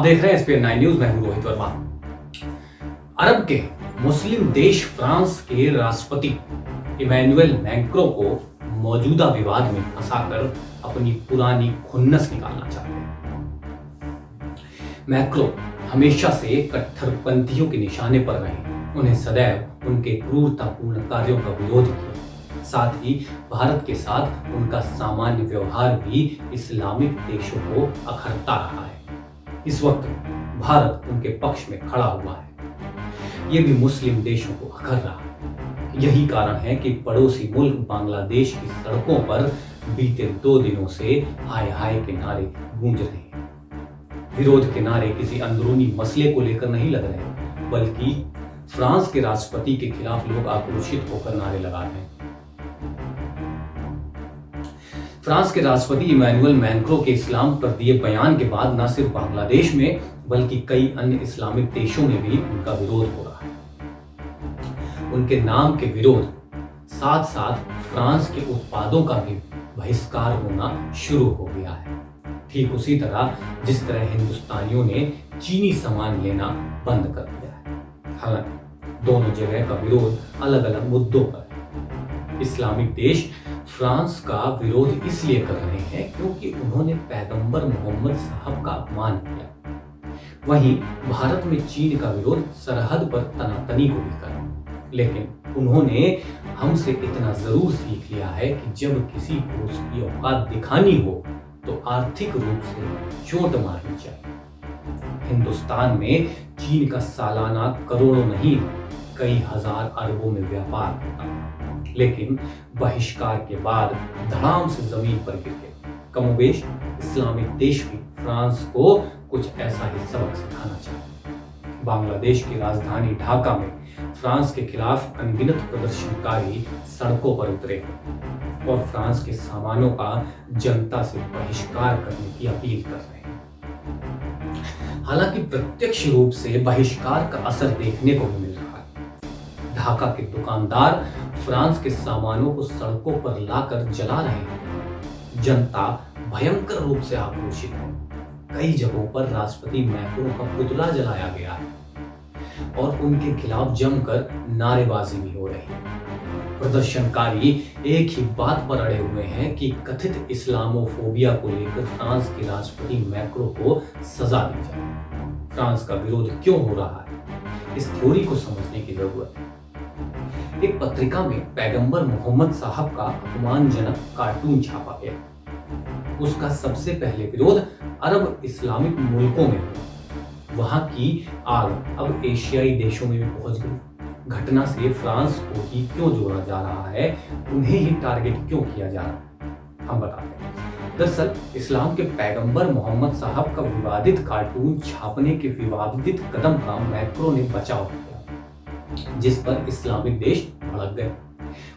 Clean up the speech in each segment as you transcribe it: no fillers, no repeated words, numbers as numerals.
देख रहे हैं एसपीएन 9 न्यूज। मैं हूं रोहित वर्मा। अरब के मुस्लिम देश फ्रांस के राष्ट्रपति इमैनुअल मैक्रों को मौजूदा विवाद में फंसाकर अपनी पुरानी खुन्नस निकालना चाहते हैं। मैक्रो हमेशा से कट्टरपंथियों के निशाने पर रहे। उन्हें सदैव उनके क्रूरतापूर्ण कार्यों का विरोध किया। साथ ही भारत के साथ उनका सामान्य व्यवहार भी इस्लामिक देशों को अखरता रहा है। इस वक्त भारत उनके पक्ष में खड़ा हुआ है। ये भी मुस्लिम देशों को अखर रहा है। यही कारण है कि पड़ोसी मुल्क बांग्लादेश की सड़कों पर बीते 2 दिनों से हाय हाय के नारे गूंज रहे हैं। विरोध के नारे किसी अंदरूनी मसले को लेकर नहीं लग रहे, बल्कि फ्रांस के राष्ट्रपति के खिलाफ लोग आक्रोशित होकर नारे लगा रहे हैं। फ्रांस के राष्ट्रपति इमैनुअल मैक्रों के इस्लाम पर दिए बयान के बाद न सिर्फ बांग्लादेश में बल्कि कई अन्य इस्लामिक देशों में भी उनका विरोध हो रहा है। उनके नाम के विरोध साथ साथ फ्रांस के उत्पादों का भी बहिष्कार होना शुरू हो गया है। ठीक उसी तरह जिस तरह हिंदुस्तानियों ने चीनी सामान लेना बंद कर दिया है। हालांकि दोनों जगह का विरोध अलग अलग मुद्दों पर है। इस्लामिक देश फ्रांस का विरोध इसलिए कर रहे हैं क्योंकि उन्होंने पैगंबर मोहम्मद साहब का अपमान किया। वहीं भारत में चीन का विरोध सरहद पर तनातनी को लेकर। लेकिन उन्होंने हमसे इतना जरूर सीख लिया है कि जब किसी को उसकी औकात दिखानी हो तो आर्थिक रूप से चोट मारनी चाहिए। हिंदुस्तान में चीन का सालाना करोड़ों नहीं कई हजार अरबों में व्यापार होता है, लेकिन बहिष्कार के बाद धड़ाम से जमीन पर गिर गए। कमोबेश इस्लामिक देश भी फ्रांस को कुछ ऐसा ही सबक सिखाना चाहिए। बांग्लादेश की राजधानी ढाका में फ्रांस के खिलाफ अनगिनत प्रदर्शनकारी सड़कों पर उतरे और फ्रांस के सामानों का जनता से बहिष्कार करने की अपील कर रहे हैं। हालांकि प्रत्यक्ष रूप से बहिष्कार का असर देखने को भी मिल रहा है। ढाका के दुकानदार फ्रांस के सामानों को सड़कों पर लाकर जला रहे हैं। जनता भयंकर रूप से आक्रोशित है। कई जगहों पर राष्ट्रपति मैक्रों का पुतला जलाया गया है और उनके खिलाफ जमकर नारेबाजी भी हो रही है। प्रदर्शनकारी एक ही बात पर अड़े हुए हैं कि कथित इस्लामोफोबिया को लेकर फ्रांस के राष्ट्रपति मैक्रो को सजा दी जाए। फ्रांस का विरोध क्यों हो रहा है, इस थ्योरी को समझने की जरूरत है। एक पत्रिका में पैगंबर मोहम्मद साहब का अपमानजनक कार्टून छापा गया। उसका सबसे पहले विरोध अरब इस्लामिक मुल्कों में हुआ। वहां की आग अब एशियाई देशों में भी पहुंच गई। घटना से फ्रांस को ही क्यों जोड़ा जा रहा है, उन्हें ही टारगेट क्यों किया जा रहा है, हम बताते हैं। दरअसल इस्लाम के पैगंबर मोहम्मद साहब का विवादित कार्टून छापने के विवादित कदम का मैक्रो ने बचाव किया, जिस पर इस्लामिक देश भड़क गए।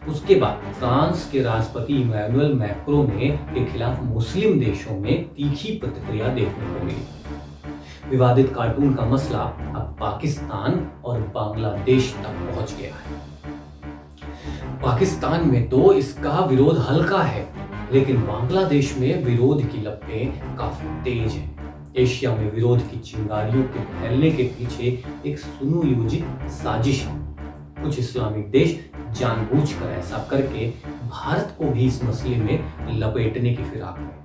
उसके बाद फ्रांस के राष्ट्रपति इमैनुअल मैक्रों के खिलाफ मुस्लिम देशों में तीखी प्रतिक्रिया देखने को मिली। विवादित कार्टून का मसला अब पाकिस्तान और बांग्लादेश तक पहुंच गया है। पाकिस्तान में तो इसका विरोध हल्का है, लेकिन बांग्लादेश में विरोध की लपटें काफी तेज हैं। एशिया में विरोध की चिंगारियों के फैलने के पीछे एक सुनियोजित साजिश है। कुछ इस्लामिक देश जानबूझकर ऐसा करके भारत को भी इस मसले में लपेटने की फिराक में।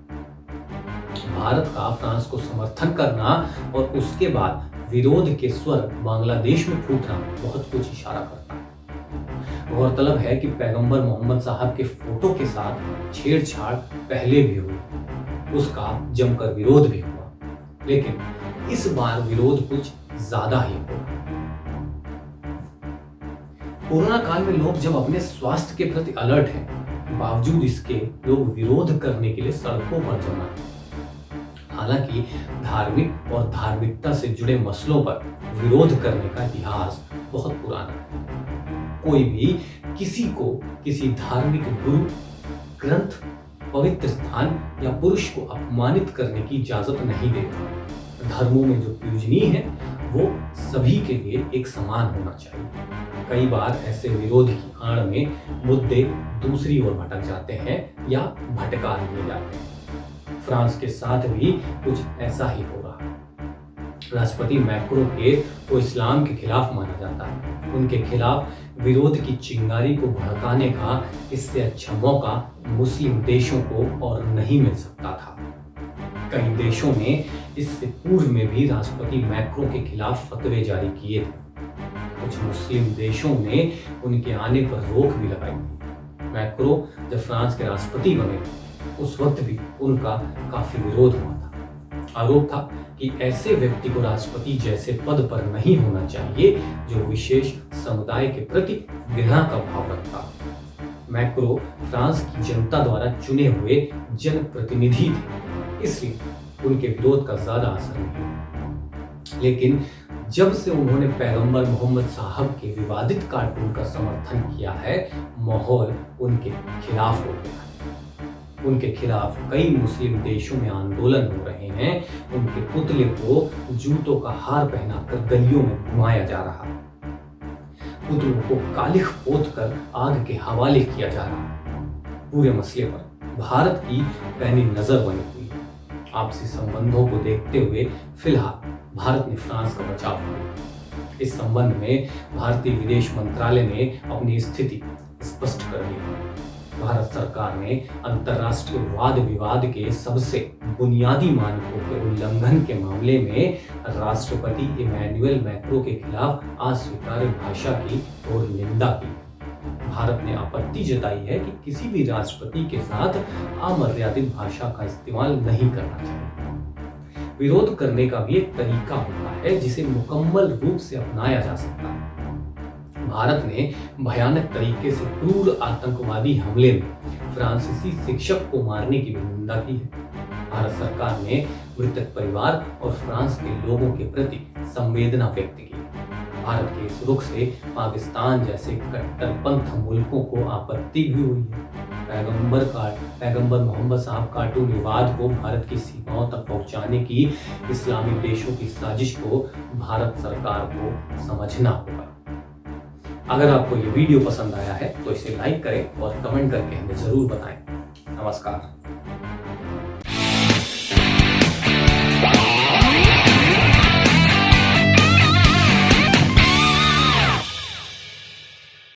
भारत का फ्रांस को समर्थन करना और उसके बाद विरोध के स्वर बांग्लादेश में फूटना बहुत कुछ इशारा करता है। गौरतलब है कि पैगंबर मोहम्मद साहब के फोटो के साथ छेड़छाड़ पहले भी हुई, उसका जमकर विरोध भी हुआ, लेकिन इस बार विरोध कुछ ज्यादा ही हुआ। कोरोना काल में लोग जब अपने स्वास्थ्य के प्रति अलर्ट हैं, बावजूद इसके लोग विरोध करने के लिए सड़कों पर जमा हैं। हालांकि धार्मिक और धार्मिकता से जुड़े मसलों पर विरोध करने का इतिहास बहुत पुराना है। कोई भी किसी को किसी धार्मिक गुरु, ग्रंथ, पवित्र स्थान या पुरुष को अपमानित करने की इजाजत नहीं देता। धर्मों में जो पूजनीय है वो सभी के लिए एक समान होना चाहिए। कई बार ऐसे विरोध की आड़ में मुद्दे दूसरी ओर भटक जाते हैं या भटका दिए जाते हैं। फ्रांस के साथ भी कुछ ऐसा ही हो रहा है। राष्ट्रपति मैक्रो को इस्लाम के खिलाफ माना जाता है। उनके खिलाफ विरोध की चिंगारी को भड़काने का इससे अच्छा मौका मुस्लिम देशों को और नहीं मिल सकता था। कई देशों ने इससे पूर्व में भी राष्ट्रपति मैक्रो के खिलाफ फतवे जारी किए थे। कुछ मुस्लिम देशों ने उनके आने पर रोक भी लगाई। मैक्रो जब फ्रांस के राष्ट्रपति बने उस वक्त भी उनका काफी विरोध हुआ था। आरोप था कि ऐसे व्यक्ति को राष्ट्रपति जैसे पद पर नहीं होना चाहिए जो विशेष समुदाय के प्रति घृणा का भाव रखता। मैक्रो फ्रांस की जनता द्वारा चुने हुए जनप्रतिनिधि थे, इसलिए उनके विरोध का ज्यादा असर नहीं। लेकिन जब से उन्होंने पैगंबर मोहम्मद साहब के विवादित कार्टून का समर्थन किया है, माहौल उनके खिलाफ हो गया है। उनके खिलाफ कई मुस्लिम देशों में आंदोलन हो रहे हैं। उनके पुतले को जूतों का हार पहनाकर गलियों में घुमाया जा रहा है। पुतलों को कालिख पोत कर आग के हवाले किया जा रहा है। पूरे मसले पर भारत की पैनी नजर बनी हुई है। आपसी संबंधों को देखते हुए फिलहाल भारत ने फ्रांस का बचाव किया। इस संबंध में भारतीय विदेश मंत्रालय ने अपनी स्थिति स्पष्ट कर दी है। भारत सरकार ने अंतर्राष्ट्रीय वाद विवाद के सबसे बुनियादी मानकों के उल्लंघन के मामले में राष्ट्रपति इमैनुअल मैक्रो के खिलाफ अस्वीकार्य भाषा की और निंदा की। भारत ने आपत्ति जताई है कि किसी भी राष्ट्रपति के साथ अमर्यादित भाषा का इस्तेमाल नहीं करना चाहिए। विरोध करने का भी एक तरीका होता है जिसे मुकम्मल रूप से अपनाया जा सकता है। भारत ने भयानक तरीके से क्रूर आतंकवादी हमले में फ्रांसीसी शिक्षक को मारने की भी निंदा की है। भारत सरकार ने मृतक परिवार और फ्रांस के लोगों के प्रति संवेदना व्यक्त की। भारत के इस रुख से पाकिस्तान जैसे कट्टरपंथ मुल्कों को आपत्ति भी हुई है। पैगंबर मोहम्मद साहब कार्टून विवाद को भारत की सीमाओं तक पहुंचाने की इस्लामी देशों की साजिश को भारत सरकार को समझना होगा। अगर आपको ये वीडियो पसंद आया है तो इसे लाइक करें और कमेंट करके हमें जरूर बताएं। नमस्कार।